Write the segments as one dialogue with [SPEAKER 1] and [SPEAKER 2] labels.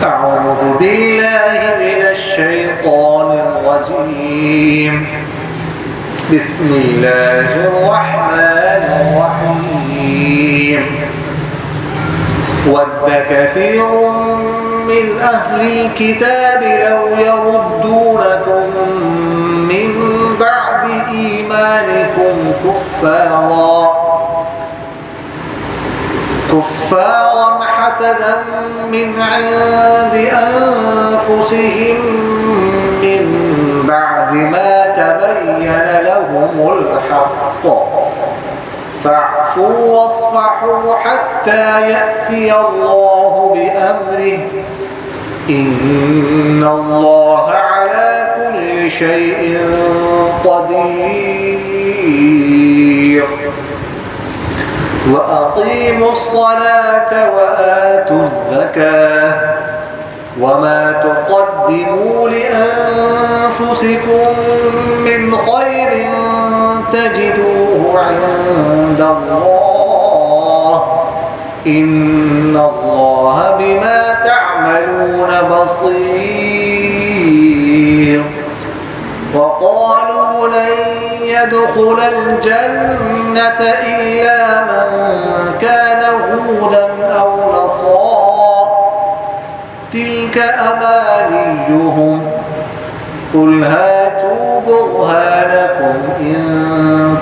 [SPEAKER 1] أعوذ بالله من الشيطان الرجيم بسم الله الرحمن الرحيم ود كثير من أهل الكتاب لو يردونكم من بعد إيمانكم كفارا حسدا من عند أنفسهم من بعد ما تبين لهم الحق فاعفوا واصفحوا حتى يأتي الله بأمره إن الله على كل شيء قدير وأقيموا الصلاة وآتوا الزكاة وما تقدموا لأنفسكم من خير تجدوه عند الله إن الله بما تعملون بصير وقالوا لن يدخل الجنة إلا من كان هودا أو نصارى تلك أمانيهم قل هاتوا برهانكم إن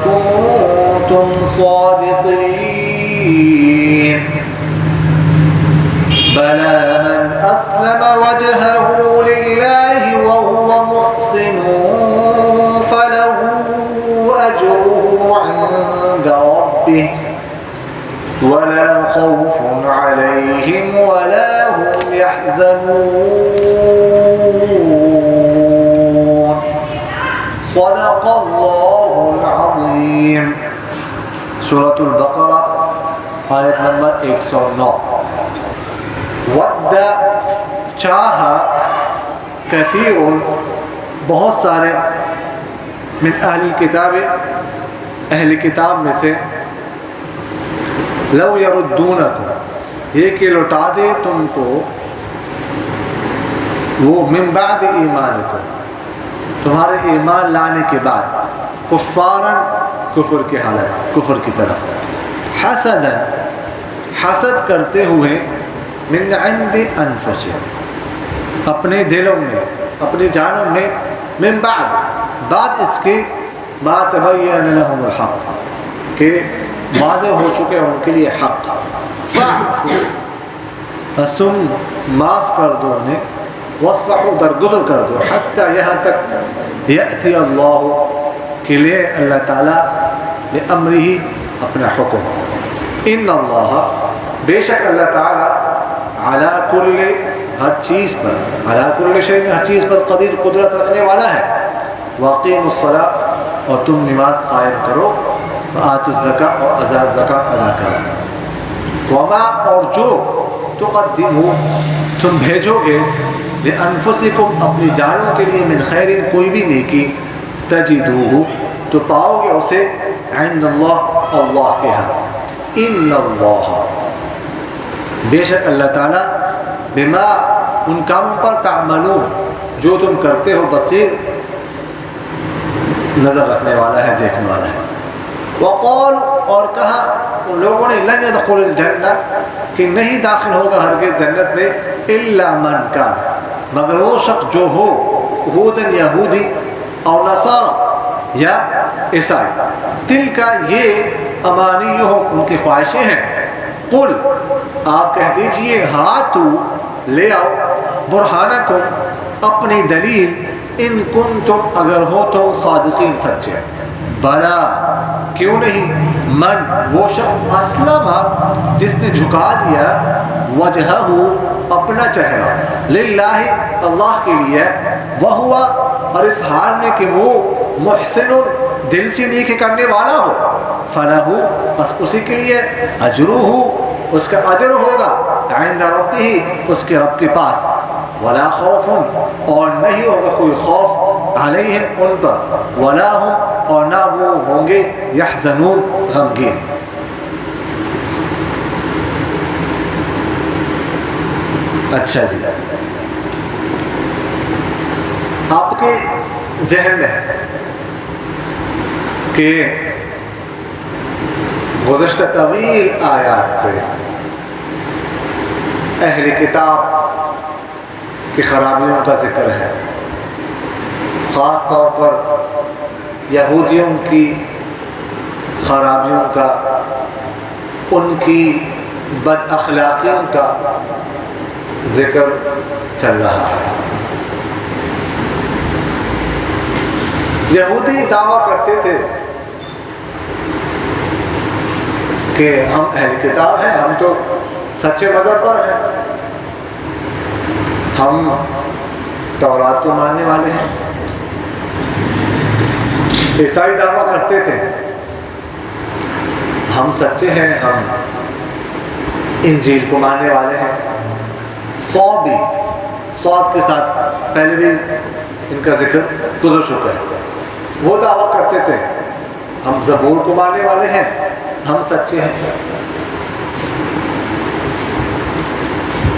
[SPEAKER 1] كنتم صادقين بلى من أسلم وجهه لله وهو محسن فله أجره عند ربه ولا خوف عليهم ولا هم يحزنون صدق الله العظيم. سورة البقرہ آیت نمبر 109. ود چاہا کثیر بہت سارے من اہل کتاب اہل کتاب میں سے لو یردونکم یہ کہ لوٹا دے تم کو وہ من بعد ایمانکم تمہارے ایمان لانے کے بعد کفارا کفر کی حالت کفر کی طرف حسدا حسد کرتے ہوئے من عند انفسهم اپنے دلوں میں اپنی جانوں میں من بعد اس کے ما تبین لهم الحق کہ واضح ہو چکے ان کے لیے حق فاعفوا بس تم معاف کر دو انہیں واصفحوا درگزر کر دو حتی یہاں تک یأتی اللہ کہ لے اللہ تعالیٰ بأمرہ اپنا حکم ان اللہ بے شک اللہ تعالیٰ علی کل ہر چیز پر علی کل شیء ہر چیز پر قدیر قدرت رکھنے والا ہے واقیموا الصلاۃ اور تم نماز قائم کرو وآتوا الزکاۃ اور زکات ادا کرو وما اور جو تقدموا تم بھیجو گے لانفسکم اپنی جانوں کے لیے من خیر کوئی بھی نیکی تجدوہ تو پاؤ گے اسے عند اللہ اللہ کے ہاں ان اللہ بے شک اللہ تعالیٰ بما ان کاموں پر تعملون جو تم کرتے ہو بصیر نظر رکھنے والا ہے دیکھنے والا ہے وقال اور کہا ان لوگوں نے لن يدخل الجنہ کہ نہیں داخل ہوگا ہرگز جنت میں الا من کان مگر وہ شخص جو ہو یہودن یہودی اور نصارى یا عیسائی تل کا یہ امانیہم ان کی خواہشیں ہیں قل آپ کہہ دیجئے ہاتو لے آؤ برہانکم اپنی دلیل ان کنتم اگر ہو تو صادقین سچے بلا کیوں نہیں من وہ شخص اسلم جس نے جھکا دیا وجہہ اپنا چہرہ للہ اللہ کے لیے وہوا اور اس حال میں کہ وہ محسن دل سے نیکی کرنے والا ہو فلہ بس اسی کے لیے اجرہ اس کا اجر ہوگا عند ربہ اس کے رب کے پاس ولا خوف اور نہیں ہوگا کوئی خوف علیہم ان پر ولا ہم اور نہ وہ ہوں گے یحزنون غمگین. اچھا جی، آپ کے ذہن میں ہے کہ گزشتہ طویل آیات سے اہل کتاب کی خرابیوں کا ذکر ہے، خاص طور پر یہودیوں کی خرابیوں کا، ان کی بد اخلاقیوں کا ذکر چل رہا ہے۔ یہودی دعویٰ کرتے تھے کہ ہم اہل کتاب ہیں، ہم تو سچے مذہب پر ہیں، ہم تورات کو ماننے والے ہیں۔ عیسائی دعویٰ کرتے تھے ہم سچے ہیں، ہم انجیل کو ماننے والے ہیں۔ صوت کے ساتھ پہلے بھی ان کا ذکر گزر چکا ہے۔ وہ دعویٰ کرتے تھے ہم زبور کو ماننے والے ہیں، ہم سچے ہیں،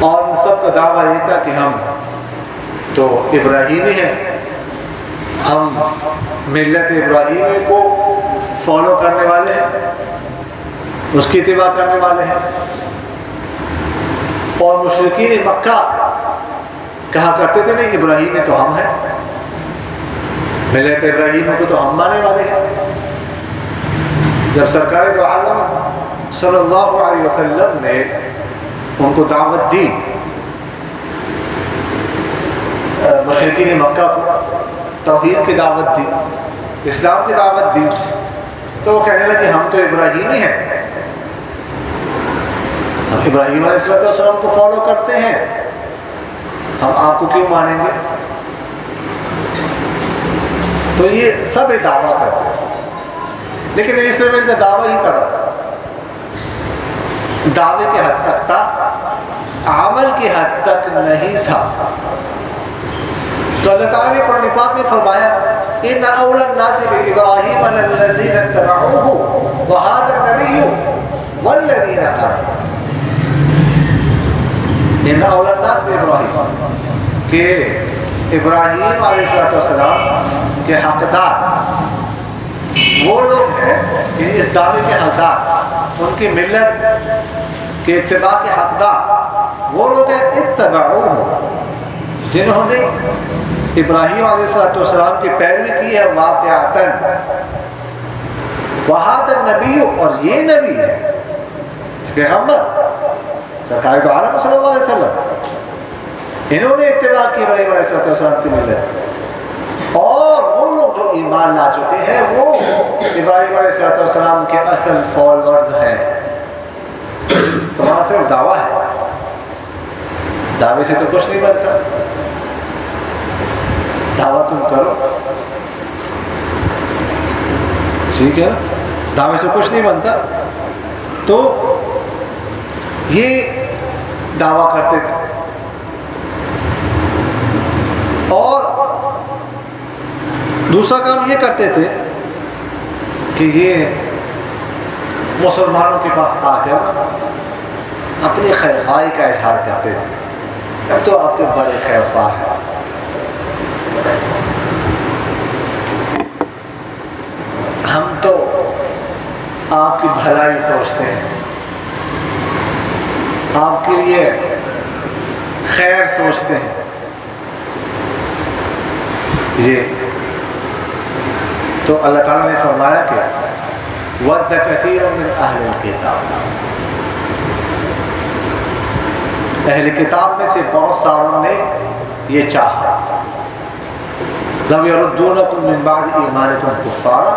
[SPEAKER 1] اور ان سب کا دعویٰ یہ تھا کہ ہم تو ابراہیمی ہیں، ہم ملت ابراہیمی کو فالو کرنے والے ہیں، اس کی اتباع کرنے والے ہیں۔ اور مشرکین مکہ کہا کرتے تھے نہیں، ابراہیمی تو ہم ہیں، ملت ابراہیم کو تو ہم ماننے والے ہیں۔ جب سرکار دو عالم صلی اللہ علیہ وسلم نے ان کو دعوت دی، مشرکین مکہ کو توحید کی دعوت دی، اسلام کی دعوت دی، تو وہ کہنے لگے ہم تو ابراہیمی ہیں، ہم ابراہیم علیہ السلام کو فالو کرتے ہیں، ہم آپ کو کیوں مانیں گے؟ تو یہ سب دعویٰ کرتے ہیں، لیکن اس میں کا دعویٰ ہی تھا، بس دعوے کی حد تک تھا، عمل کی حد تک نہیں تھا۔ تو اللہ تعالیٰ نے قرآن پاک میں فرمایا ان اول الناس بابراہیم الذین اتبعوہ وہذا النبی والذین آمنوا، ان اول الناس بابراہیم، کہ ابراہیم علیہ السلام کے حقدار وہ لوگ ہیں کہ اس دعوے کے حقدار، ان کی ملت کے اتباع کے حقدار وہ لوگ ہیں اتبعوہ، جنہوں نے ابراہیم علیہ السلام کی پیروی کی ہے واقعتاً، وہذا النبی، اور یہ نبی ہے، پیغمبر سرکار دو عالم صلی اللہ علیہ وسلم، انہوں نے اتباع کی ابراہیم علیہ السلام کی ملت، اور وہ لوگ جو ایمان لا چکے ہیں وہ ابراہیم علیہ السلام کے اصل فالورز ہیں۔ تمہارا صرف دعویٰ ہے، دعوے سے تو کچھ نہیں بنتا، دعویٰ تم کرو، ٹھیک ہے نا، دعوے سے کچھ نہیں بنتا۔ تو یہ دعویٰ کرتے تھے، اور دوسرا کام یہ کرتے تھے کہ یہ مسلمانوں کے پاس آ کر اپنی خیرخواہی کا اظہار کرتے تھے، اب تو آپ کے بڑے خیرخواہ ہیں، ہم تو آپ کی بھلائی سوچتے ہیں، آپ کے لیے خیر سوچتے ہیں۔ یہ تو اللہ تعالیٰ نے فرمایا کہ وَدَّ كَثِيرٌ مِّنْ أَهْلِ الْكِتَابِ، اہل کتاب میں سے بہت ساروں نے یہ چاہا، لَوْ يَرُدُّونَكُم مِّن بَعْدِ إِيمَانِكُمْ كُفَّارًا،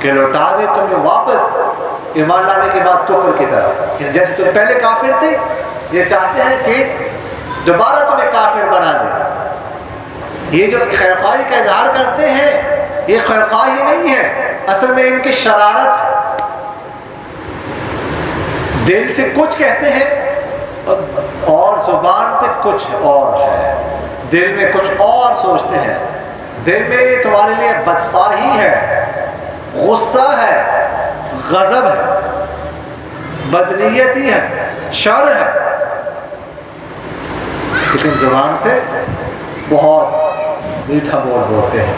[SPEAKER 1] کہ لوٹا دے تمہیں واپس ایمان لانے کے بعد کفر کی طرف، جیسے تم پہلے کافر تھے، یہ چاہتے ہیں کہ دوبارہ تمہیں کافر بنا دے۔ یہ جو خیرخواہی کا اظہار کرتے ہیں یہ خیرخواہی نہیں ہے، اصل میں ان کی شرارت ہے، دل سے کچھ کہتے ہیں اور زبان پہ کچھ اور ہے، دل میں کچھ اور سوچتے ہیں، دل میں تمہارے لیے بدخواہی ہے، غصہ ہے، غضب ہے، بدنیتی ہے، شر ہے، لیکن زبان سے بہت میٹھا بول بولتے ہیں.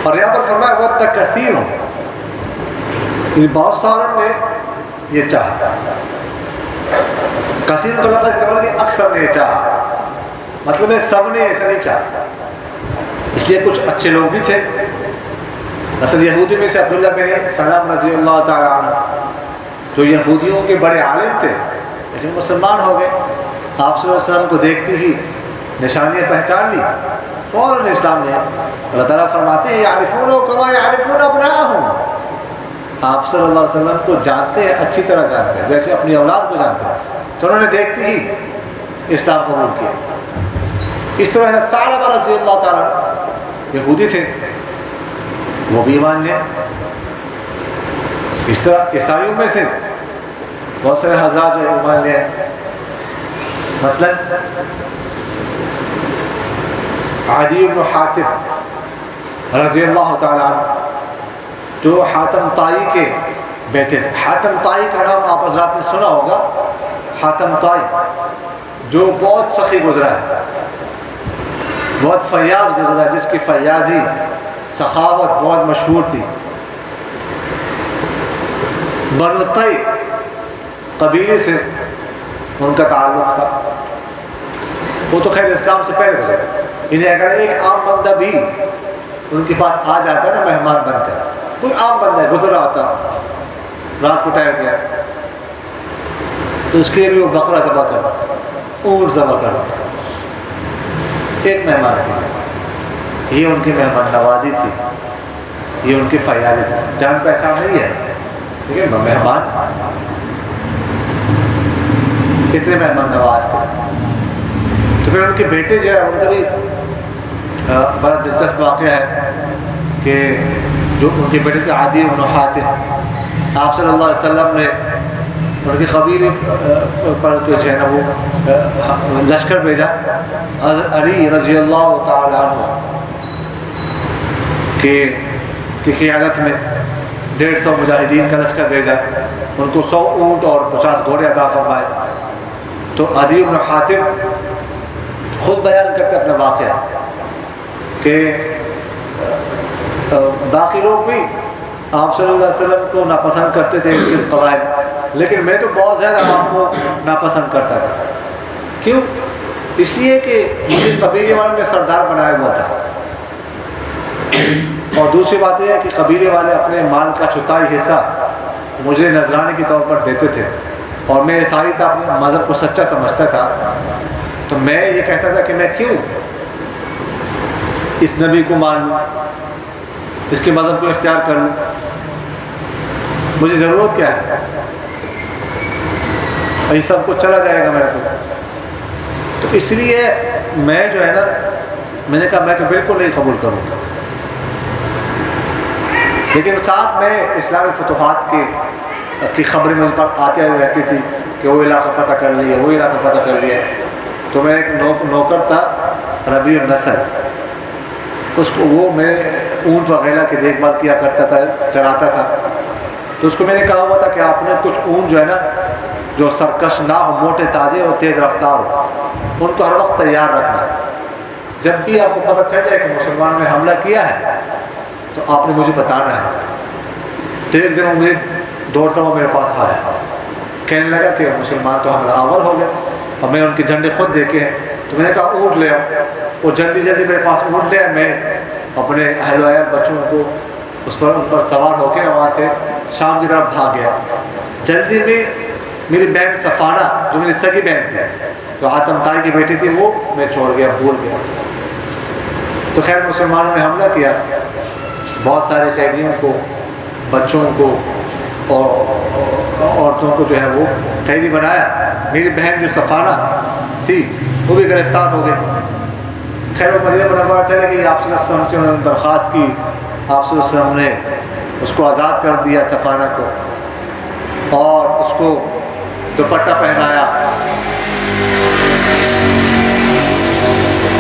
[SPEAKER 1] اور یہاں پر فرمایا وَدَّ كَثِيرٌ، یہ بہت ساروں نے یہ چاہا. کثیر کا لفظ استعمال کیا، اکثر نے یہ چاہا، مطلب ہے سب نے ایسا نہیں چاہا. اس لیے کچھ اچھے لوگ بھی تھے. اصل یہودی میں سے عبداللہ بن سلام رضی اللہ تعالیٰ عنہ جو یہودیوں کے بڑے عالم تھے لیکن مسلمان ہو گئے. آپ صلی اللہ علیہ وسلم کو دیکھتے ہی نشانیاں پہچان لی، فوراً اسلام لیا. اللہ تعالیٰ فرماتے ہیں یعرفونہ کما یعرفون ابناءہم، آپ صلی اللہ علیہ وسلم کو جانتے ہیں، اچھی طرح جانتے ہیں جیسے اپنی اولاد کو جانتے ہیں. تو انہوں نے دیکھتے ہی اسلام قبول کیا. اس طرح ہے ثعلبہ رضی اللہ تعالیٰ یہودی تھے، وہ بھی ایمان لے. اس طرح عیسائیوں میں سے بہت سارے حضرات جو ایمان لے. مثلا عدی بن حاتم رضی اللہ تعالیٰ عنہ جو حاتم طائی کے بیٹے تھے. حاتم طائی کا نام آپ حضرات نے سنا ہوگا. حاتم طائی جو بہت سخی گزرا ہے، بہت فیاض گزرا ہے، جس کی فیاضی سخاوت بہت مشہور تھی. بنو طی قبیلے سے ان کا تعلق تھا. وہ تو خیر اسلام سے پہلے گزرے. انہیں اگر ایک عام بندہ بھی ان کے پاس آ جاتا نا مہمان بن کر، کوئی عام بندہ ہے گزر رہا ہوتا، رات کو ٹہر گیا، تو اس کے لیے بھی وہ بکرا ذبح کر، اونٹ ذبح کر، ایک مہمان تھی. یہ ان کی مہمان نوازی تھی، یہ ان کی فیاضی تھی. جان پہچان نہیں ہے لیکن مہمان کتنے مہمان نواز تھے. تو پھر ان کے بیٹے جو ہے ان کا بھی بڑا دلچسپ واقعہ ہے کہ جو ان کے بیٹے تھے عدی بن حاتم، آپ صلی اللہ علیہ وسلم نے ان کے قبیلے پر جو ہے نا وہ لشکر بھیجا. علی رضی اللہ تعالیٰ عنہ کی قیادت میں 150 مجاہدین کا لشکر بھیجا. ان کو 100 اونٹ اور 50 گھوڑے عطا فرمائے. تو عدی بن حاتم خود بیان کرتے اپنا واقعہ کہ باقی لوگ بھی آپ صلی اللہ علیہ وسلم کو ناپسند کرتے تھے ان کے قبائل، لیکن میں تو بہت زیادہ آپ کو ناپسند کرتا تھا. کیوں؟ اس لیے کہ مجھے قبیلے والوں نے سردار بنایا ہوا تھا. اور دوسری بات یہ ہے کہ قبیلے والے اپنے مال کا چوتھائی حصہ مجھے نذرانے کے طور پر دیتے تھے، اور میں عیسائی تھا، اپنے مذہب کو سچا سمجھتا تھا. تو میں یہ کہتا تھا کہ میں کیوں اس نبی کو مان لوں، اس کے مذہب کو اختیار کر لوں، مجھے ضرورت کیا ہے، یہ سب کچھ چلا جائے گا میرے کو. تو اس لیے میں جو ہے نا میں نے کہا میں تو بالکل نہیں قبول کروں گا. لیکن ساتھ میں اسلامی فتوحات کی خبریں مجھ پر آتے ہوئے رہتی تھی کہ وہ علاقہ فتح کر لیا، وہ علاقہ فتح کر لیا. تو میں ایک نوکر تھا ربیع النسل، اس کو وہ میں اونٹ وغیرہ کی دیکھ بھال کیا کرتا تھا، چراتا تھا. تو اس کو میں نے کہا ہوا تھا کہ آپ نے کچھ اونٹ جو ہے نا جو سرکش نہ ہو، موٹے تازے اور تیز رفتار ہو، ان کو ہر وقت تیار رکھنا. جب بھی آپ کو پتہ چل جائے کہ مسلمانوں نے حملہ کیا ہے تو آپ نے مجھے بتانا ہے. تو ایک دن مجھے دوڑتا ہوا میرے پاس آیا، کہنے لگا کہ مسلمان تو حملہ آور ہو گئے اور میں ان کے جھنڈے خود دیکھے ہیں. تو میں نے کہا اونٹ لے آؤ. وہ جلدی جلدی میرے پاس اونٹ لے آئے. میں اپنے اہل و عیال بچوں کو ان پر سوار ہو کے وہاں سے شام کی طرف بھاگ گیا. جلدی میں میری بہن صفانہ جو میری سگی بہن تھی، جو حاتم طائی کی بیٹی تھی، وہ میں چھوڑ گیا، بھول گیا. تو خیر مسلمانوں نے حملہ کیا، بہت سارے قیدیوں کو، بچوں کو اور عورتوں کو جو ہے وہ قیدی بنایا. میری بہن جو صفانہ تھی وہ بھی گرفتار ہو گئی. خیر وہ مدینہ منورہ چلے گئی. آپ صلی اللہ علیہ وسلم سے انہوں نے درخواست کی، آپ صلی اللہ علیہ وسلم نے اس کو آزاد کر دیا صفانہ کو، اور اس کو دوپٹہ پہنایا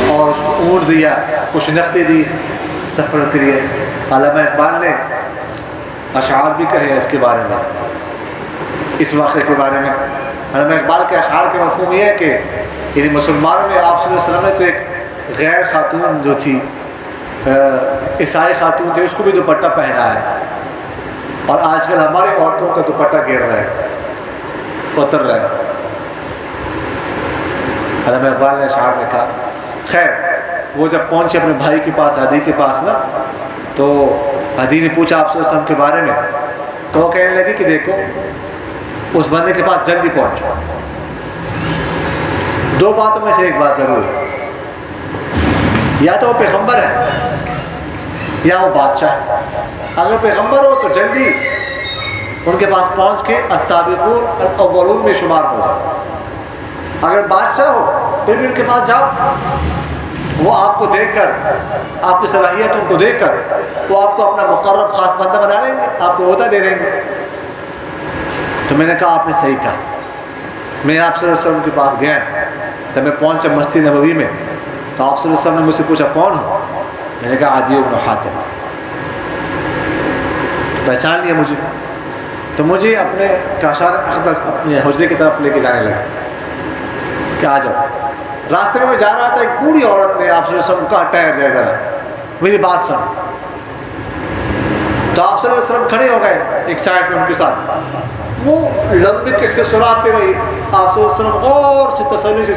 [SPEAKER 1] اور اس کو اونٹ دیا، کچھ نقدی دی سفر کے لیے. علامہ اقبال نے اشعار بھی کہے اس کے بارے میں، اس واقعے کے بارے میں. علامہ اقبال کے اشعار کے مفہوم یہ ہے کہ یعنی مسلمانوں نے آپ صلی اللہ علیہ وسلم نے تو ایک غیر خاتون جو تھی عیسائی خاتون تھی اس کو بھی دوپٹہ پہنا ہے، اور آج کل ہماری عورتوں کا دوپٹہ گر رہا ہے، اتر رہا ہے۔ علامہ اقبال نے اشعار میں کہا، خیر وہ جب پہنچے اپنے بھائی کے پاس، عدی کے پاس نا، تو عدی نے پوچھا آپ صلی اللہ علیہ وسلم کے بارے میں، تو وہ کہنے لگی کہ دیکھو اس بندے کے پاس جلدی پہنچو، دو باتوں میں سے ایک بات ضرور ہے، یا تو وہ پیغمبر ہے یا وہ بادشاہ ہے۔ اگر پیغمبر ہو تو جلدی ان کے پاس پہنچ کے السابقون الاولون میں شمار ہو جاؤ، اگر بادشاہ ہو پھر بھی ان کے پاس جاؤ، وہ آپ کو دیکھ کر، آپ کی صلاحیتوں کو دیکھ کر وہ آپ کو اپنا مقرب خاص بندہ بنا لیں گے، آپ کو عہدہ دے دیں گے۔ تو میں نے کہا آپ نے صحیح کہا۔ میں آپ صلی اللہ علیہ وسلم کے پاس گیا، جب میں پہنچا مسجد نبوی میں تو آپ صلی اللہ علیہ وسلم نے مجھ سے پوچھا کون ہو؟ میں نے کہا عدی بن حاتم۔ پہچان لیا مجھے، تو مجھے اپنے کاشان اقدس اپنے حجرے کی طرف لے کے جانے لگا کہ آ جاؤ۔ راستے میں جا رہا تھا، ایک بوڑھی عورت نے آپ صلی اللہ علیہ وسلم کو ٹائر جائے ذرا میری بات سن، تو آپ صلی اللہ علیہ وسلم کھڑے ہو گئے ایک سائڈ میں ان کے ساتھ، وہ لمبے قصے سناتے رہی، آپ صلی اللہ علیہ وسلم غور سے تسلی سے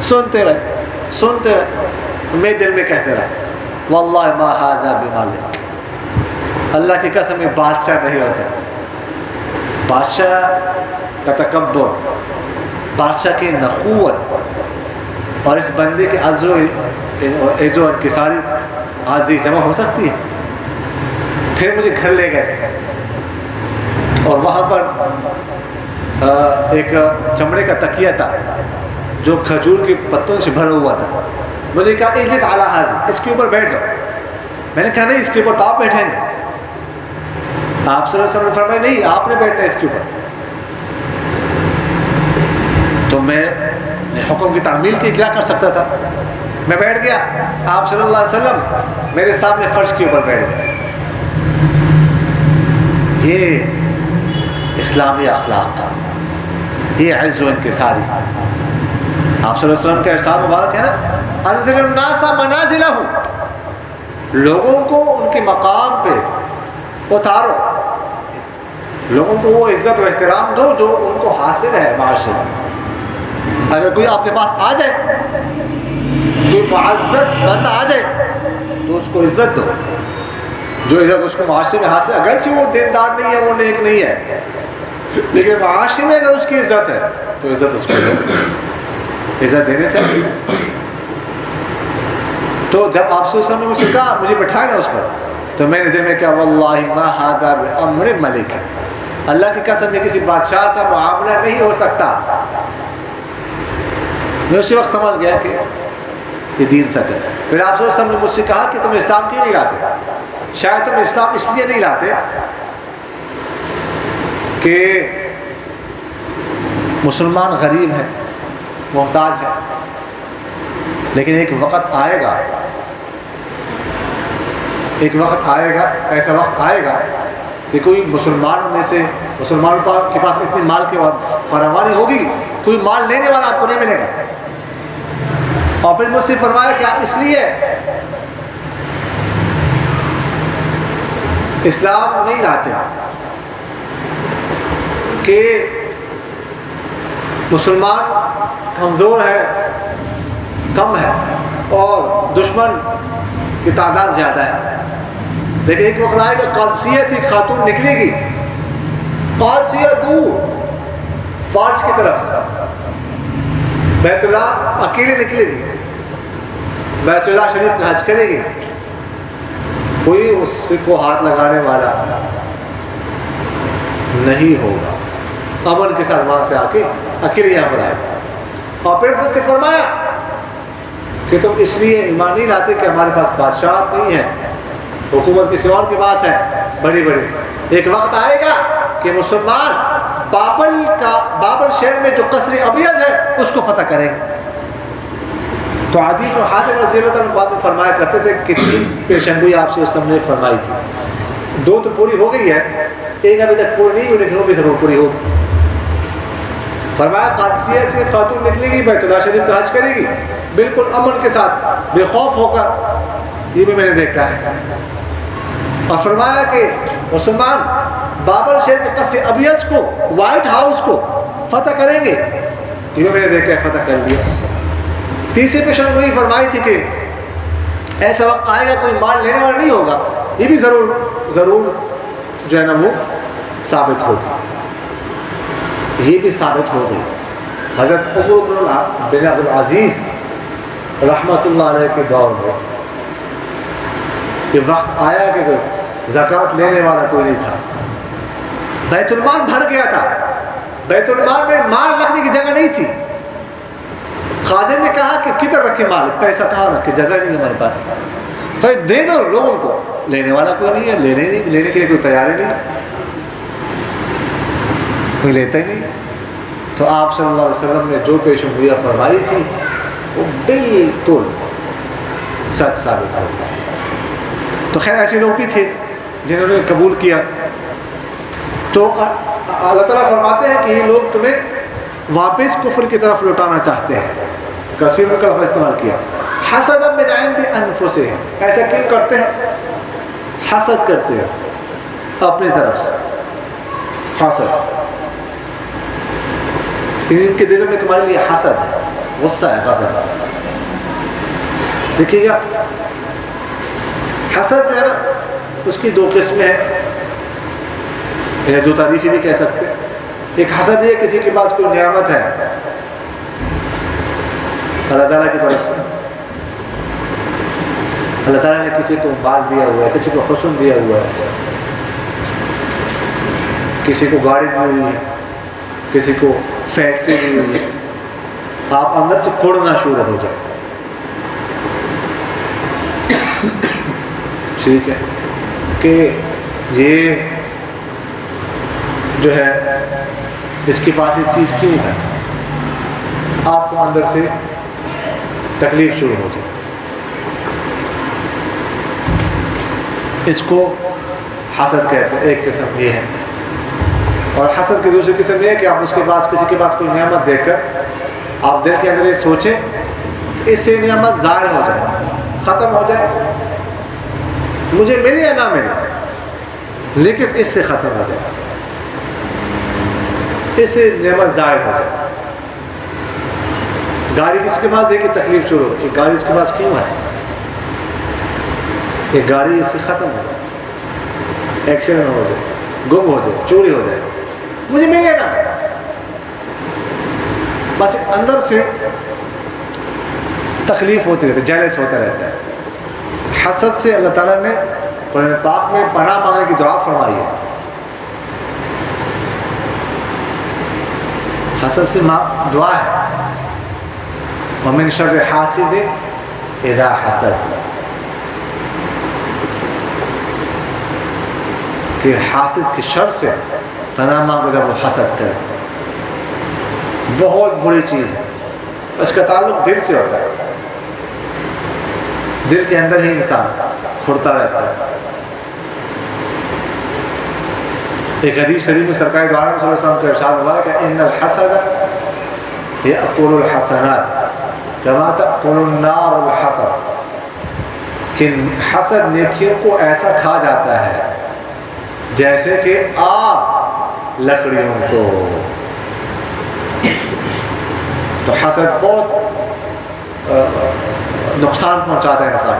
[SPEAKER 1] سنتے رہے، میں دل میں کہتے رہا واللہ ما ھذا بمالک، اللہ کی قسم یہ بادشاہ نہیں ہو سکتا۔ بادشاہ کا تکبر، بادشاہ کی نخوت اور اس بندے کے عز و انکساری حاضری جمع ہو سکتی ہے۔ پھر مجھے گھر لے گئے اور وہاں پر ایک چمڑے کا تکیہ تھا جو کھجور کے پتوں سے بھرا ہوا تھا۔ مجھے کہا اجلس علی ھذا، اس کے اوپر بیٹھ جاؤ۔ میں نے کہا نہیں، اس کے اوپر تو آپ بیٹھیں گے۔ آپ صلی اللہ علیہ وسلم نے فرمایا نہیں، آپ نے بیٹھنا ہے اس کے اوپر۔ تو میں حکم کی تعمیل کی کیا کر سکتا تھا؟ میں بیٹھ گیا، آپ صلی اللہ علیہ وسلم میرے سامنے فرش کے اوپر بیٹھ گئے۔ یہ اسلامی اخلاق، یہ عز و انکساری۔ آپ صلی اللہ علیہ وسلم کا ارشاد مبارک ہے نا، انزل الناس منازلہم، لوگوں کو ان کے مقام پہ اتارو، لوگوں کو وہ عزت و احترام دو جو ان کو حاصل ہے معاشرے میں۔ اگر کوئی آپ کے پاس آ جائے، کوئی معزز بندہ آ جائے تو اس کو عزت دو، جو عزت اس کو معاشرے میں حاصل ہے، اگرچہ وہ دیندار نہیں ہے، وہ نیک نہیں ہے، لیکن معاشرے میں اگر اس کی عزت ہے تو عزت اس کو دو، عزت دینے چاہیے۔ تو جب آپ صلی اللہ علیہ وسلم نے مجھ سے کہا مجھے بٹھایا نا اس پر، تو میں نے دل میں کہا واللہ ما ھذا بامر ملک، اللہ کی قسم یہ کسی بادشاہ کا معاملہ نہیں ہو سکتا۔ میں اسی وقت سمجھ گیا کہ یہ دین سچ ہے۔ پھر آپ صلی اللہ علیہ وسلم نے مجھ سے کہا کہ تم اسلام کیوں نہیں لاتے؟ شاید تم اسلام اس لیے نہیں لاتے کہ مسلمان غریب ہیں، محتاج ہیں، لیکن ایک وقت آئے گا، ایسا وقت آئے گا کہ کوئی مسلمانوں میں سے، مسلمانوں کے پاس اتنے مال کی فراوانی ہوگی، کوئی مال لینے والا آپ کو نہیں ملے گا۔ اور پھر مجھ سے فرمایا کہ آپ اس لیے اسلام نہیں لاتے کہ مسلمان کمزور ہے، کم ہے، اور دشمن کی تعداد زیادہ ہے، لیکن ایک وقت آئے گا قادسیہ سے خاتون نکلے گی، قادسیہ دور فارس کی طرف سے، بیت اللہ اکیلے نکلے گی، بیت اللہ شریف کا حج کرے گی، کوئی اس کو ہاتھ لگانے والا نہیں ہوگا، امن کے ساتھ وہاں سے آ کے اکیلے یہاں پر آئے گا۔ اور پھر اس سے فرمایا کہ تم اس لیے ایمان نہیں لاتے کہ ہمارے پاس بادشاہ نہیں ہے، حکومت کسی اور کے پاس ہے بڑی بڑی، ایک وقت آئے گا کہ مسلمان بابل شہر میں جو قصر ابیض ہے اس کو فتح کریں گے۔ تو عدی بن حاتم رضی اللہ عنہ بعد میں فرمایا کرتے تھے کہ تین پیشن گوئی آپ سے اس نے فرمائی تھی، دو تو پوری ہو گئی ہے، ایک ابھی تک پوری نہیں ہوئی لیکن وہ بھی ضرور پوری ہوگی۔ فرمایا قادسیہ سے خاتون نکلے گی بیت اللہ شریف کا حج کرے گی بالکل امن کے ساتھ بے خوف ہو کر، یہ بھی میں نے دیکھا ہے۔ اور فرمایا کہ مسلمان بابر شہر کے قصر ابیض کو، وائٹ ہاؤس کو فتح کریں گے، یہ بھی میں نے دیکھا ہے، فتح کر لیا۔ تیسری پیشن گوئی فرمائی تھی کہ ایسا وقت آئے گا کوئی مال لینے والا نہیں ہوگا، یہ بھی ضرور جو ہے نا وہ ثابت ہوگی، یہ بھی ثابت ہو گئی۔ حضرت عمر بن عبد العزیز رحمۃ اللہ علیہ کے دور میں یہ وقت آیا کہ زکوٰۃ لینے والا کوئی نہیں تھا، بیت المال بھر گیا تھا، بیت المال میں مال رکھنے کی جگہ نہیں تھی۔ خازن نے کہا کہ کدھر رکھے مال، پیسہ کہاں رکھے، جگہ نہیں ہمارے پاس، بھائی دے دو لوگوں کو، لینے والا کوئی نہیں ہے، لینے کے لیے کوئی تیار ہی نہیں، کوئی لیتا ہی نہیں۔ تو آپ صلی اللہ علیہ وسلم نے جو پیشن گوئی فرمائی تھی وہ بالکل سچ ثابت ہو گیا۔ تو خیر ایسے لوگ بھی تھے جنہوں نے قبول کیا۔ تو اللہ تعالیٰ فرماتے ہیں کہ یہ لوگ تمہیں واپس کفر کی طرف لوٹانا چاہتے ہیں، کثیر کا لفظ استعمال کیا، حسد من عند انفسہم، ایسا کیوں کرتے ہیں؟ حسد کرتے ہیں اپنی طرف سے، حسد ان کے دلوں میں تمہارے لیے حسد ہے، غصہ ہے، حسد۔ دیکھیے گا حسد جو ہے نا اس کی دو قسمیں ہیں، یا دو تعریفیں بھی کہہ سکتے ہیں۔ ایک حسد ہے کسی کے پاس کوئی نعمت ہے اللہ تعالیٰ کی طرف سے، اللہ تعالیٰ نے کسی کو مال دیا ہوا ہے، کسی کو حسن دیا ہوا ہے، کسی کو گاڑی دی ہوئی ہے، کسی کو فیکٹری دی ہوئی ہے، آپ اندر سے کوڑنا شروع ہو جائے، ٹھیک ہے کہ یہ جو ہے اس کے پاس یہ چیز کیوں ہے، آپ کو اندر سے تکلیف شروع ہو جائے، اس کو حسد کہتے ہیں۔ ایک قسم یہ ہے، اور حسد کی دوسری قسم یہ ہے کہ آپ اس کے پاس کسی کے پاس کوئی نعمت دیکھ کر آپ دل کے اندر یہ سوچیں کہ اس سے نعمت ضائع ہو جائے، ختم ہو جائے، مجھے ملے یا نہ ملے لیکن اس سے ختم ہو جائے، اس سے نعمت ضائع ہو جائے۔ گاڑی کسی کے پاس دیکھ کے تکلیف شروع ہو، یہ گاڑی اس کے پاس کیوں ہے، یہ گاڑی اس سے ختم ہو جائے، ایکسیڈنٹ ہو جائے، گم ہو جائے، چوری ہو جائے، مجھے ملے نا، بس اندر سے تکلیف ہوتی رہتی ہے، جیلس ہوتا رہتا ہے۔ حسد سے اللہ تعالیٰ نے قرآن پاک میں پناہ مانگنے کی دعا فرمائی ہے، حسد سے دعا ہے، وَمِن شَرِّ حَاسِدٍ إِذَا حَسَدَ، کہ حاسد کی شر سے پناہ مانگو جب وہ حسد کرے، بہت بری چیز ہے، اس کا تعلق دل سے ہوتا ہے، دل کے اندر ہی انسان کھڑتا رہتا ہے۔ ایک حدیث شریف میں سرکار دو عالم صلی اللہ علیہ وسلم کا ارشاد ہوا ہے کہ ان الحسد یأکل الحسنات کما تأکل النار الحطب، کہ حسد نیکیوں کو ایسا کھا جاتا ہے جیسے کہ آگ لکڑیوں کو۔ تو حسد بہت نقصان پہنچاتا ہے انسان،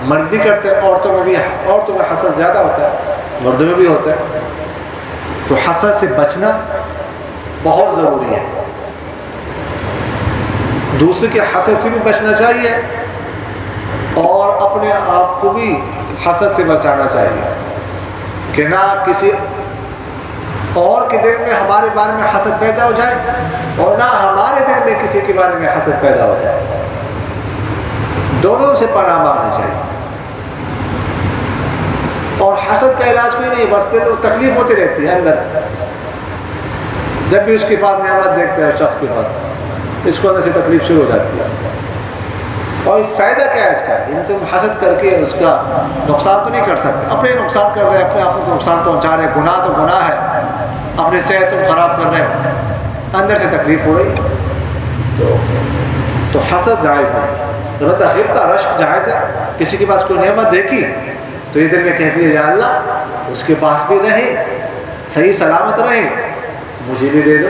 [SPEAKER 1] مرد بھی کرتے ہیں، عورتوں میں حسد زیادہ ہوتا ہے، مردوں میں بھی ہوتا ہے۔ تو حسد سے بچنا بہت ضروری ہے، دوسرے کے حسد سے بھی بچنا چاہیے اور اپنے آپ کو بھی حسد سے بچانا چاہیے کہ نہ کسی اور کے دل میں ہمارے بارے میں حسد پیدا ہو جائے اور نہ ہمارے دل میں کسی کے بارے میں حسد پیدا ہو جائے، دونوں سے پناہ مانگنا چاہیے۔ اور حسد کا علاج کوئی نہیں، بس دل تکلیف ہوتی رہتی ہے اندر، جب بھی اس کے پاس نعمت دیکھتے ہیں شخص کے پاس، اس کو اندر سے تکلیف شروع ہو جاتی ہے۔ اور فائدہ کیا ہے اس کا؟ تم حسد کر کے اس کا نقصان تو نہیں کر سکتے، اپنے نقصان کر رہے ہیں، اپنے آپ کو نقصان پہنچا رہے ہیں، گناہ تو گناہ ہے، اپنی صحت تم خراب کر رہے ہو، اندر سے تکلیف ہو رہی تو حسد جائز نہیں. البتہ غبطہ رشک جائز ہے. کسی کے پاس کوئی نعمت دیکھی تو یہ دل میں کہتی ہے یا اللہ اس کے پاس بھی رہے, صحیح سلامت رہے, مجھے بھی دے دو,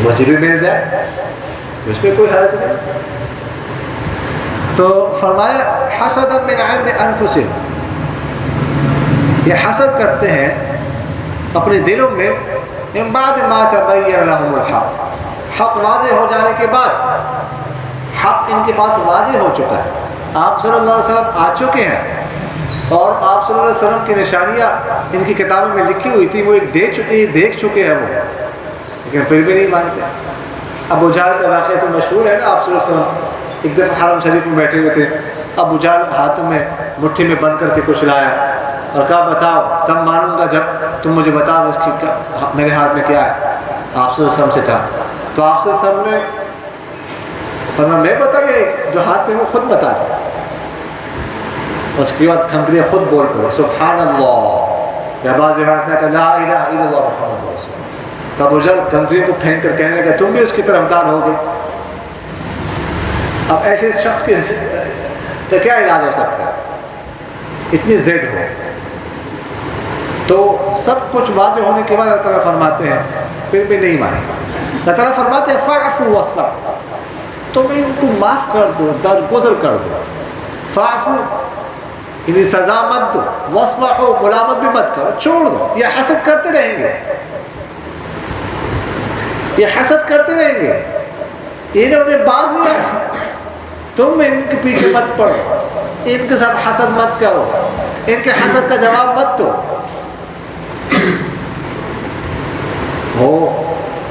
[SPEAKER 1] مجھے بھی مل جائے, اس میں کوئی حرج نہیں. تو فرمایا حسد من عند انفسهم, یہ حسد کرتے ہیں اپنے دلوں میں, من بعد ما تبین لهم الحق, حق واضح ہو جانے کے بعد. حق ان کے پاس واضح ہو چکا ہے, آپ صلی اللہ علیہ وسلم آ چکے ہیں, اور آپ صلی اللہ علیہ وسلم کی نشانیاں ان کی کتابوں میں لکھی ہوئی تھی, وہ ایک دیکھ چکے ہیں وہ, لیکن پھر بھی نہیں مانتے. ابو جہل کا واقعہ تو مشہور ہے نا. آپ صلی اللہ علیہ وسلم ایک دفعہ حرم شریف میں بیٹھے ہوئے تھے, ابو جہل ہاتھوں میں مٹھی میں بند کر کے کچھ لایا اور کہا بتاؤ تب مانوں گا جب تم مجھے بتاؤ اس کی میرے ہاتھ میں کیا ہے. آپ صلی اللہ علیہ وسلم سے کہا تو آپ صلی اللہ علیہ وسلم نے فرمایا میں بتا گیا جو ہاتھ میں وہ خود بتا دیا. اس کے بعد کھنکریاں خود بول پڑے سبحان اللہ, یا بعض روایت میں لا الہ الا اللہ محمد رسول اللہ. ابو جہل کھنکریوں کو پھینک کر کہنے لگا تم بھی اس کی طرفدار ہو گئے. اب ایسے شخص کے تو کیا علاج ہو سکتا ہے, اتنی ضد ہو. تو سب کچھ واضح ہونے کے بعد اللہ تعالیٰ فرماتے ہیں پھر بھی نہیں مانے. اللہ تعالیٰ فرماتے ہیں فاعفوا واصفحوا, تم ان کو معاف کر دو, درگزر کر دو. فاعفوا یعنی سزا مت دو, واصفحوا ملامت بھی مت کرو, چھوڑ دو. یہ حسد کرتے رہیں گے, یہ حسد کرتے رہیں گے. انہوں نے باز دیا, تم ان کے پیچھے مت پڑو, ان کے ساتھ حسد مت کرو, ان کے حسد کا جواب مت دو. وہ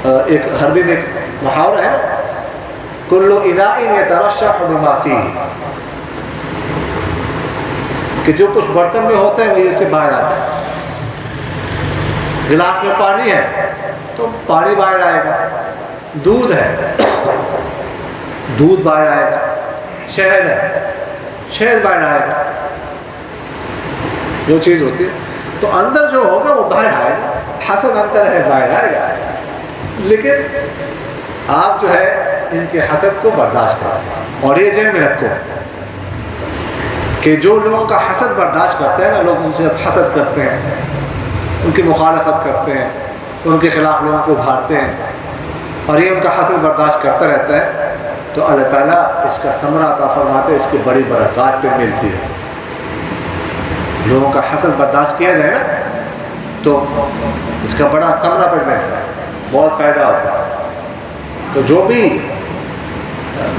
[SPEAKER 1] ایک عربی میں محاورہ ہے نا, کل اناء یترشح بما فیہ, کہ جو کچھ برتن میں ہوتا ہے وہ اس سے باہر آتا ہے. گلاس میں پانی ہے تو پانی باہر آئے گا, دودھ ہے دودھ باہر آئے گا, شہد ہے شہد باہر آئے گا. جو چیز ہوتی ہے تو اندر جو ہوگا وہ باہر آئے گا. حسد اندر ہے باہر آئے گا. لیکن آپ جو ہے ان کے حسد کو برداشت کرو, اور یہ ذہن میں رکھو کہ جو لوگوں کا حسد برداشت کرتے ہیں نا, لوگ ان سے حسد کرتے ہیں, ان کی مخالفت کرتے ہیں, ان کے خلاف لوگوں کو ابھارتے ہیں, اور یہ ان کا حسد برداشت کرتا رہتا ہے, تو اللہ تعالیٰ اس کا ثمرہ عطا فرماتے ہیں, اس کی بڑی برکات پہ ملتی ہے. لوگوں کا حسد برداشت کیا جائے نا تو اس کا بڑا ثمرہ پہ ملتا ہے, بہت فائدہ ہوتا ہے. تو جو بھی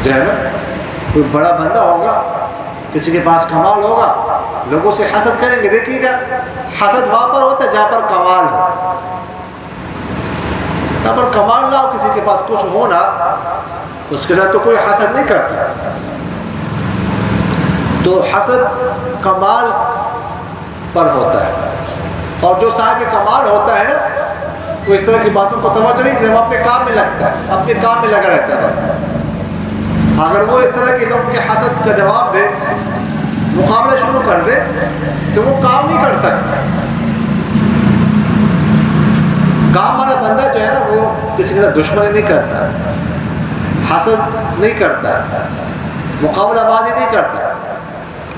[SPEAKER 1] جو ہے نا کوئی بڑا بندہ ہوگا, کسی کے پاس کمال ہوگا, لوگوں سے حسد کریں گے. دیکھیے گا حسد وہاں پر ہوتا ہے جہاں پر کمال ہو. جہاں پر کمال نہ ہو, کسی کے پاس کچھ ہو نا, اس کے ساتھ تو کوئی حسد نہیں کرتا. تو حسد کمال پر ہوتا ہے, اور جو صاحب کمال ہوتا ہے نا وہ اس طرح کی باتوں کو توجہ نہیں دیتا, وہ اپنے کام میں لگتا ہے, اپنے کام میں لگا رہتا ہے بس. اگر وہ اس طرح کے لوگوں کے حسد کا جواب دے, مقابلہ شروع کر دے, تو وہ کام نہیں کر سکتا. کام والا بندہ جو ہے نا وہ کسی کے ساتھ دشمنی نہیں کرتا, حسد نہیں کرتا, مقابلہ بازی نہیں کرتا.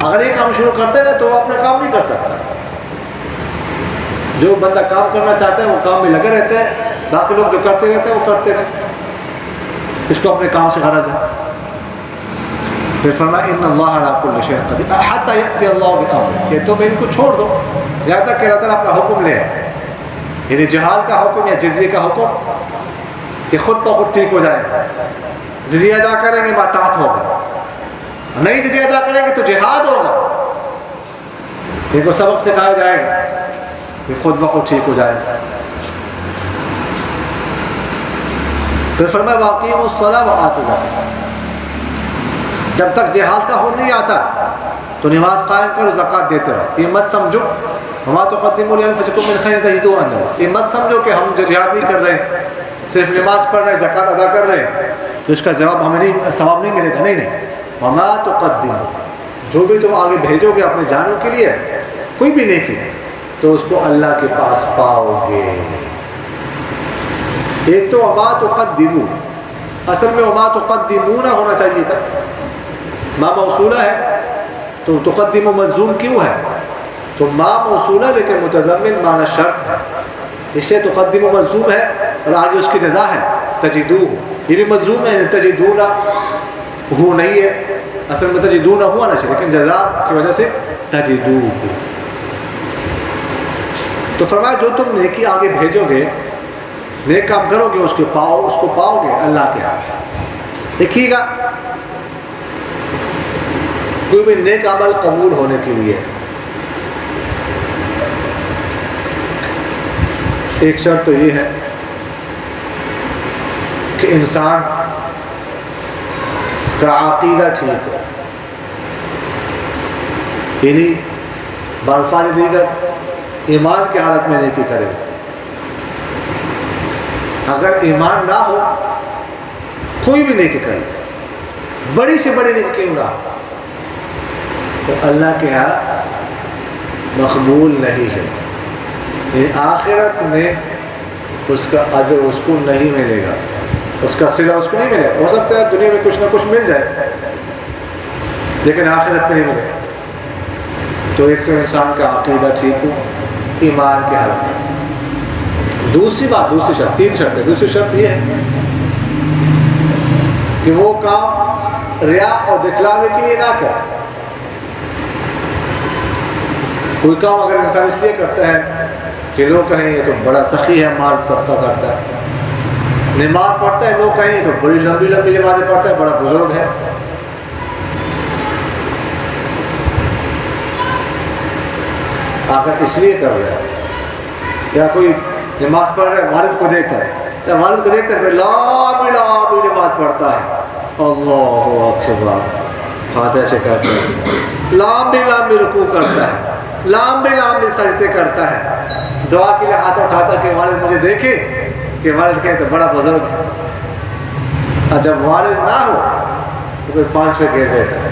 [SPEAKER 1] اگر یہ کام شروع کرتے نا تو وہ اپنا کام نہیں کر سکتا. جو بندہ کام کرنا چاہتا ہے وہ کام میں لگا رہتا ہے, باقی لوگ جو کرتے رہتے ہیں وہ کرتے رہتے ہیں, اس کو اپنے کام سے غرض ہے. پھر فرمایا ان اللہ علی کل شیء قدیر حتی یأتی اللہ بامرہ, یہ تم ان کو چھوڑ دو یہاں تک کہ اللہ تعالیٰ اپنا حکم لے. یعنی جہاد کا حکم یا جزیے کا حکم یہ خود بخود ٹھیک ہو جائے. جزیہ ادا کریں گے باطاعت ہوگا, نہیں جزیہ ادا کریں گے تو جہاد ہوگا. ان کو سبق سکھایا جائے گا, یہ خود بخود ٹھیک ہو جائے گا. پھر فرمایا واقیم الصلاۃ وآتوا الزکاۃ, جب تک جہاد کا حکم نہیں آتا تو نماز قائم کرو, زکوٰۃ دیتے رہو. یہ مت سمجھو وما تقدموا لانفسکم من خیر تجدوہ عند اللہ, یہ مت سمجھو کہ ہم جو جہاد نہیں کر رہے, صرف نماز پڑھ رہے ہیں, زکوٰۃ ادا کر رہے ہیں, تو اس کا جواب ہمیں نہیں, ثواب نہیں ملے گا. نہیں نہیں, وما تقدموا, جو بھی تم آگے بھیجو گے اپنے جانوں کے لیے, کوئی بھی نیکی, تو اس کو اللہ کے پاس پاؤ گے. ایک تو وما تقدمو، اصل میں وما تقدمون ہونا چاہیے تھا، ما موصولہ ہے تو تقدم مجزوم کیوں ہے؟ تو ما موصولہ لیکن متضمن معنی شرط ہے، اس لیے تقدم مجزوم ہے اور آگے اس کی جزا ہے تجدوہ، یہ بھی مجزوم ہے، تجدون ہو نہیں ہے، اصل میں تجدون ہوا نہ چاہیے لیکن جزا کی وجہ سے تجدوہ. تو فرمایا جو تم نیکی آگے بھیجو گے، نیک کام کرو گے، اس کو پاؤ گے اللہ کے ہاتھ. دیکھیے گا کوئی بھی نیک عمل قبول ہونے کے لیے ایک شرط تو یہ ہے کہ انسان کا عقیدہ ٹھیک ہو، یعنی بالفاظ دیگر ایمان کی حالت میں نیکی کرے. اگر ایمان نہ ہو کوئی بھی نیکی کرے، بڑی سے بڑی نیکی کیوں نہ ہو، تو اللہ کے ہاں مقبول نہیں ہے. آخرت میں اس کا اجر اس کو نہیں ملے گا، اس کا صلہ اس کو نہیں ملے گا. ہو سکتا ہے دنیا میں کچھ نہ کچھ مل جائے لیکن آخرت میں نہیں ملے گا. تو ایک تو انسان کا عقیدہ ٹھیک ہو، ایمان کے حالت میں. دوسری شرط، 3 شرط ہے. دوسری شرط یہ ہے کہ وہ کام ریا اور دکھلاوے کے لیے نہ کرے. کوئی کام اگر انسان اس لیے کرتا ہے کہ لوگ کہیں یہ تو بڑا سخی ہے، مال صدقہ کرتا ہے، نماز پڑھتا ہے، لوگ کہیں یہ تو بڑی لمبی نمازیں پڑھتا ہے، بڑا بزرگ ہے. اگر اس لیے کر رہا ہے یا کوئی نماز پڑھ رہا ہے والد کو دیکھ کر، یا والد کو دیکھ کر لامبی نماز پڑھتا ہے، اللہ اکبر، ہاتھ ایسے کرتا ہے، لامبی رکوع کرتا ہے، لامبی سجدے کرتا ہے، دعا کے لیے ہاتھ اٹھاتا کہ والد مجھے دیکھے، کہ والد کہیں تو بڑا بزرگ ہے. اور جب والد نہ ہو تو کوئی 5 کہہ دیتا ہے.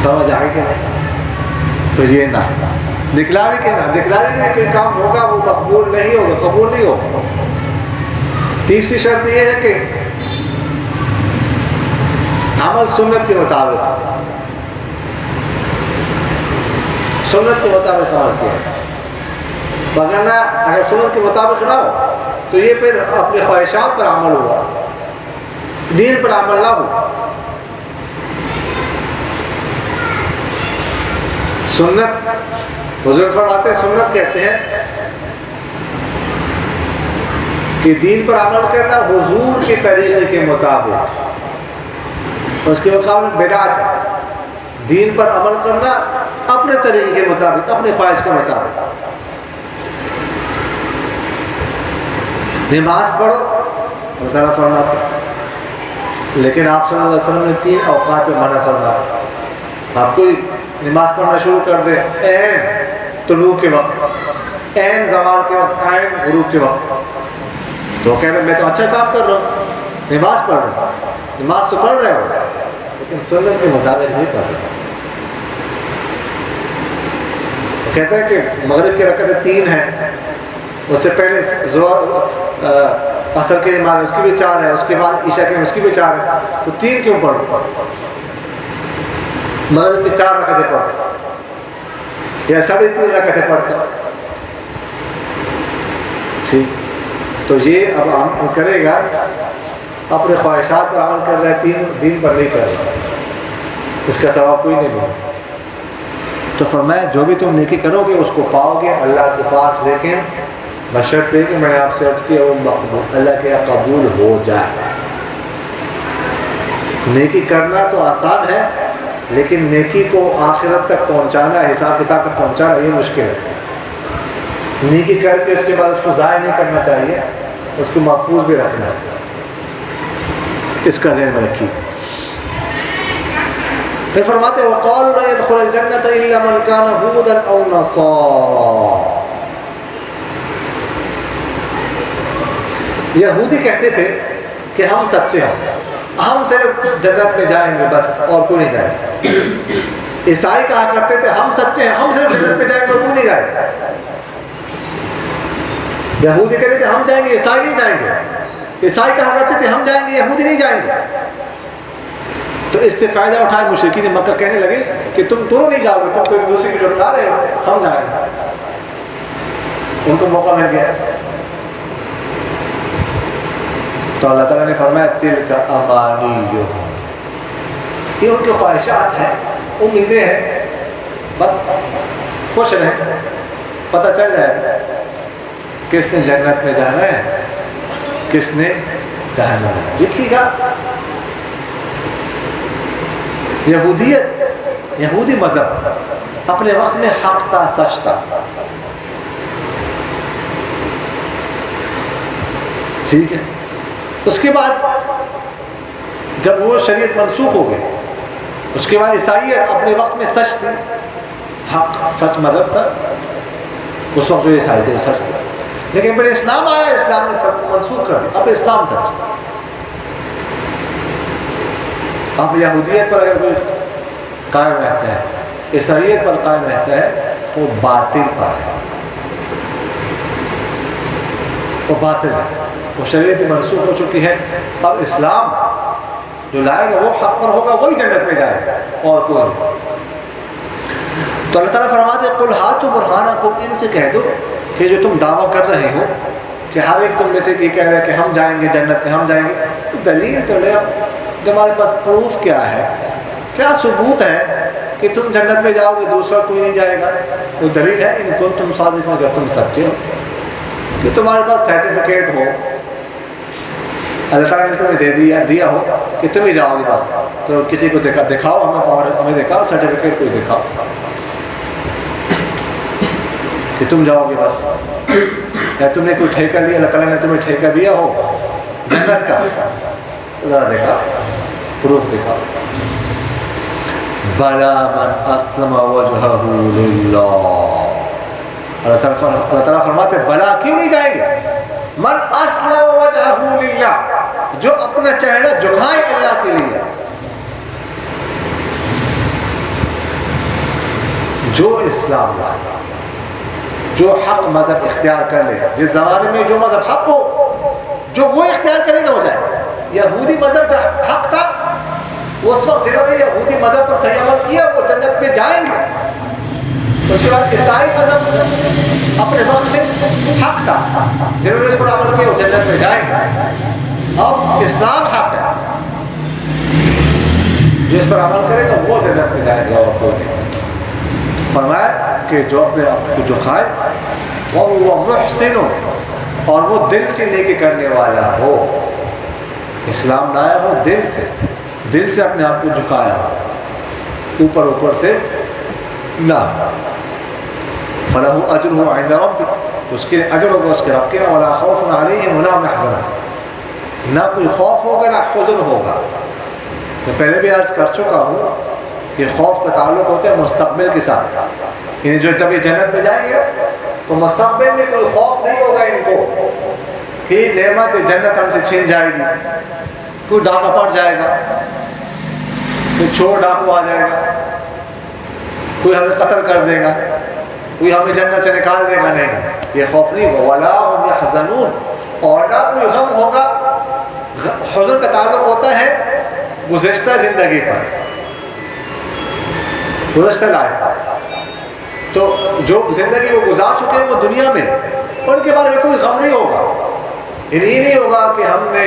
[SPEAKER 1] سمجھ آئے کہ نہیں؟ تو یہ نہ دکھلاوی میں کوئی کام ہوگا وہ مقبول نہیں ہوگا، قبول نہیں ہوگا. تیسری شرط یہ ہے کہ عمل سنت کے مطابق، سنت کے مطابق عمل کیا. وگرنہ اگر سنت کے مطابق نہ ہو تو یہ پھر اپنے خواہشات پر عمل ہوا، دین پر عمل نہ ہو. سنت بزرگ فرماتے ہیں، سنت کہتے ہیں کہ دین پر عمل کرنا حضور کے طریقے کے مطابق، اس کے مقابلے بدعت ہے. دین پر عمل کرنا اپنے طریقے کے مطابق، اپنے خواہش کے مطابق. نماز پڑھو اللہ تعالیٰ فرماتے ہیں، لیکن آپ صلی اللہ علیہ وسلم نے 3 اوقات میں منع فرمایا. آپ کوئی نماز پڑھنا شروع کر دے عین طلوع کے وقت، عین زوال کے وقت، عین غروب کے وقت، تو کہتے ہیں میں تو اچھا کام کر رہا ہوں، نماز پڑھ رہا ہوں. نماز تو پڑھ رہے ہو لیکن سنت کے مطابق نہیں پڑھ رہے. کہتا ہے کہ مغرب کی رکعتیں 3 ہیں، اس سے پہلے عصر کی نماز اس کی بھی 4 ہے، اس کے بعد عشاء کی اس کی بھی 4 ہے، تو 3 کیوں پڑھو؟ مغرب کی 4 رکعتیں پڑھو یا 3.5 رکعتیں پڑھتا. ٹھیک، تو یہ اب عمل کرے گا اپنے خواہشات پر عمل کر رہا ہے، دین پر نہیں کر رہا، اس کا ثواب کوئی نہیں ملے. تو فرمایا جو بھی تم نیکی کرو گے اس کو پاؤ گے اللہ کے پاس، لیکن بشرط ہے کہ میں نے آپ سے عرض کیا وہ مقبول، اللہ کے قبول ہو جائے. نیکی کرنا تو آسان ہے لیکن نیکی کو آخرت تک پہنچانا، حساب کتاب تک پہنچانا یہ مشکل ہے. نیکی کر کے اس کے بعد اس کو ضائع نہیں کرنا چاہیے، اس کو محفوظ بھی رکھنا ہے. اس کا ذہن میں رکھیے. پھر فرماتے ہیں وَقَالُوا لَن يَدْخُلَ الْجَنَّةَ إِلَّا مَنْ كَانَ هُودًا أَوْ نَصَارَىٰ. یہودی کہتے تھے کہ ہم سچے ہیں، ہم صرف جنت میں جائیں گے بس اور کوئی نہیں جائے گا. عیسائی کہا کرتے تھے ہم سچے ہیں، ہم صرف جنت میں جائیں گے اور کوئی نہیں جائے گا. یہودی کہتے تھے ہم جائیں گے، عیسائی نہیں جائیں گے. عیسائی کہا کرتے تھے ہم جائیں گے، یہودی نہیں جائیں گے. تو اس سے فائدہ اٹھائے مشرکین مکہ کہنے لگے کہ تم دونوں نہیں جاؤ گے، تم تو ایک دوسرے کی جو بتا رہے ہو، ہم جائیں گے. ان کو موقع مل گیا. تو اللہ تعالیٰ نے فرمایا تلک امانیہم، یہ ان کی خواہشات ہیں، امیدیں ہیں، بس خوش رہیں. پتہ چل جائے کس نے جنت میں جانا ہے، کس نے جہنم میں. دیکھیے گا یہودیت، یہودی مذہب اپنے وقت میں حق تھا، سچ تھا. ٹھیک ہے. اس کے بعد جب وہ شریعت منسوخ ہو گئی، اس کے بعد عیسائیت اپنے وقت میں سچ تھی، حق سچ مذہب تھا. اس وقت جو عیسائی تھے وہ سچ تھا. لیکن پھر اسلام آیا، اسلام نے سب منسوخ کر دیا. اب اسلام سچ. اب یہودیت پر اگر کوئی قائم رہتا ہے، عیسائیت پر قائم رہتا ہے، وہ باطل پر ہے، وہ باطل ہے. وہ شریعت منسوخ ہو چکی ہے. اب اسلام جو لائے گا وہ حق پر ہوگا، وہی جنت میں جائے گا اور کوئی نہیں. تو اللہ تعالیٰ فرماتے قل ہاتوا برہانکم، ان سے کہہ دو کہ جو تم دعویٰ کر رہے ہو کہ ہر ایک تم میں سے یہ کہہ رہے ہیں کہ ہم جائیں گے جنت میں، ہم جائیں گے، تو دلیل تو لے آؤ. تمہارے پاس پروف کیا ہے، کیا ثبوت ہے کہ تم جنت میں جاؤ گے، دوسرا کوئی نہیں جائے گا؟ وہ دلیل ہے ان کو تم صادق ہو، اگر تم سچے ہو، کہ تمہارے پاس سرٹیفکیٹ ہو، اللہ تعالیٰ نے تمہیں دیا ہو کہ تم ہی جاؤ گے. بس تو کسی کو دکھاؤ، ہمیں دکھاؤ سرٹیفکیٹ، کوئی دکھاؤ کہ تم جاؤ گے. بس یا تم نے کوئی ٹھیکہ لیا، اللہ تعالیٰ نے تمہیں ٹھیکہ دیا ہو جنت کا، ذرا دکھا، پروف دکھا. بلا من اسلم وجہہ للہ، اللہ تعالیٰ فرماتے بلا کیوں نہیں جائیں گے؟ من اسلم وجہہ للہ، جو اپنا چہرہ جھکائے اللہ کے لیے، جو اسلام لائے، جو حق مذہب اختیار کر لے. جس زمانے میں جو مذہب حق ہو، جو وہ اختیار کرے گا ہو جائے گا. یہودی مذہب جو حق تھا، اس وقت جنہوں نے یہودی مذہب پر صحیح عمل کیا وہ جنت میں جائیں گے. اس کے بعد عیسائی مذہب اپنے وقت میں حق تھا، جنہوں نے اس پر عمل کیا وہ جنت میں جائیں گے. اب اسلام حق ہے، جو اس پر عمل کرے گا وہ جنت میں جائے گا اور کوئی نہیں. فرمایا کہ جو اپنے آپ کو جھکائے وہ محسن ہو، اور وہ دل سے نیکی کرنے والا ہو. اسلام لایا ہو دل سے اپنے آپ کو جھکایا ہو، اوپر سے نہ. فَلَهُ أَجْرُهُ عِنْدَ رَبِّهِ، اس کے اجر ہوگا اس کے رب کے. وَلَا خَوْفٌ عَلَيْهِمْ وَلَا هُمْ يَحْزَنُونَ، نہ کوئی خوف ہوگا نہ حزن ہوگا. میں پہلے بھی عرض کر چکا ہوں کہ خوف کا تعلق ہوتا ہے مستقبل کے ساتھ. یعنی جو جب یہ جنت میں جائیں گے تو مستقبل میں کوئی خوف نہیں ہوگا ان کو کہ نعمت جنت ہم سے چھین جائے گی، کوئی ڈاکہ پڑ جائے گا، کوئی چور ڈاکو آ جائے گا، کوئی ہمیں قتل کر دے گا، کوئی ہمیں جنت سے نکال دے گا. نہیں، یہ خوف نہیں ہوگا. وَلَا هُمْ يَحْزَنُونَ، اور نہ کوئی غم ہوگا. حزن کا تعلق ہوتا ہے گزشتہ زندگی پر، گزشتہ لائف. تو جو زندگی وہ گزار چکے ہیں وہ دنیا میں، ان کے بارے میں کوئی غم نہیں ہوگا. یہ نہیں ہوگا کہ ہم نے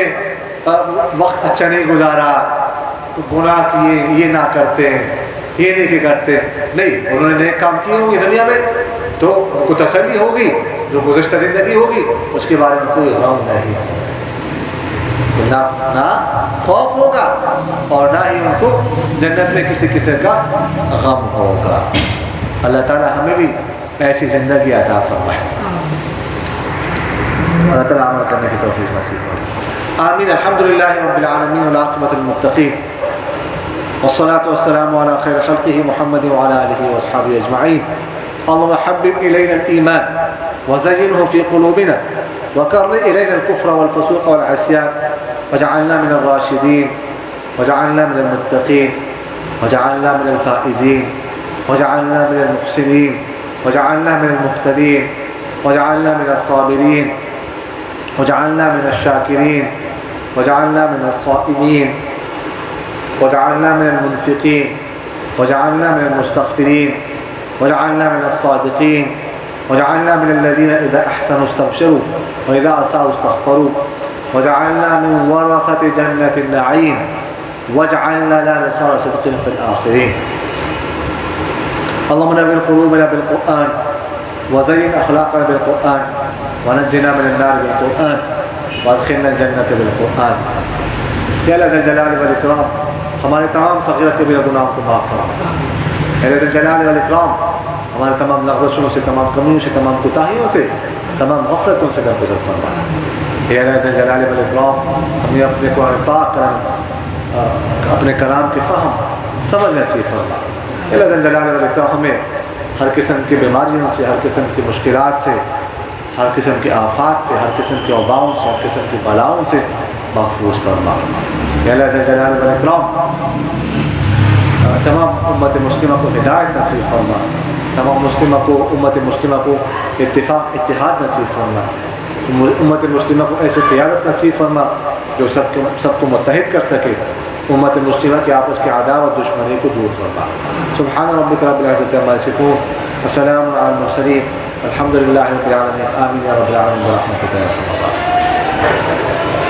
[SPEAKER 1] وقت اچھا نہیں گزارا، گناہ کیے، یہ نہ کرتے، یہ نہیں کہ کرتے. نہیں، انہوں نے نیک کام کیے ہوں گے دنیا میں تو ان کو تسلی ہوگی. جو گزشتہ زندگی ہوگی اس کے بارے میں کوئی غم نہیں، نہ خوف ہوگا اور نہ ہی ان کو جنت میں کسی قسم کا غم ہوگا. اللہ تعالیٰ ہمیں بھی ایسی زندگی عطا فرمائے. اللہ تعالیٰ عمل کرنے کی توفیق نصیب فرمائے. آمین. الحمدللہ رب العالمین والعاقبۃ للمتقین والصلاة والسلام على خير خلقه محمد وعلى آله وأصحابه أجمعين. اللهم حبب إلينا الإيمان وزينه في قلوبنا وكره إلينا الكفر والفسوق والعصيان واجعلنا من الراشدين واجعلنا من المتقين واجعلنا من الفائزين واجعلنا من المحسنين واجعلنا من المهتدين واجعلنا من الصابرين واجعلنا من الشاكرين واجعلنا من الصائمين واجعلنا من المنفقين واجعلنا من المستغفرين واجعلنا من الصادقين واجعلنا من الذين إذا أحسنوا استبشروا وإذا أساءوا استغفروا واجعلنا من ورثة جنة النعيم واجعلنا لا نسار صدق في الآخرين. اللهم نور قلوبنا بالقرآن وزين أخلاقنا بالقرآن ونجنا من النار بالقرآن وادخلنا الجنة بالقرآن. یا اللہ ذی الجلال والاکرام ہمارے تمام صغیرہ کبیرہ گناہوں کو معاف فرما. یا اللہ ذی الجلال والاکرام ہمارے تمام لغزشوں سے، تمام کمیوں سے، تمام کوتاہیوں سے، تمام غفلتوں سے درگزر فرما. یا اللہ ذی الجلال والاکرام ہمیں اپنے قرآن پاک اپنے کلام کی فہم سمجھ نصیب فرما. یا اللہ ذی الجلال والاکرام ہمیں ہر قسم کی بیماریوں سے، ہر قسم کی مشکلات سے، ہر قسم کے آفات سے، ہر قسم کے وباؤں سے، ہر قسم کی بلاؤں سے محفوظ فرما. یا اللہ ذی الجلال والاکرام تمام امت مسلمہ کو ہدایت نصیب فرما. تمام امت مسلمہ کو اتحاد نصیب فرما. امت مسلمہ کو ایسے قیادت نصیب فرما جو سب کو متحد کر سکے. امت مسلمہ کے آپس کے عداوت دشمنی کو دور فرما. سبحان ربک رب العزت عما یصفون وسلام علی المرسلین الحمد للہ رب العالمین. آمین یا رب العالمین برحمتک یا ارحم الراحمین.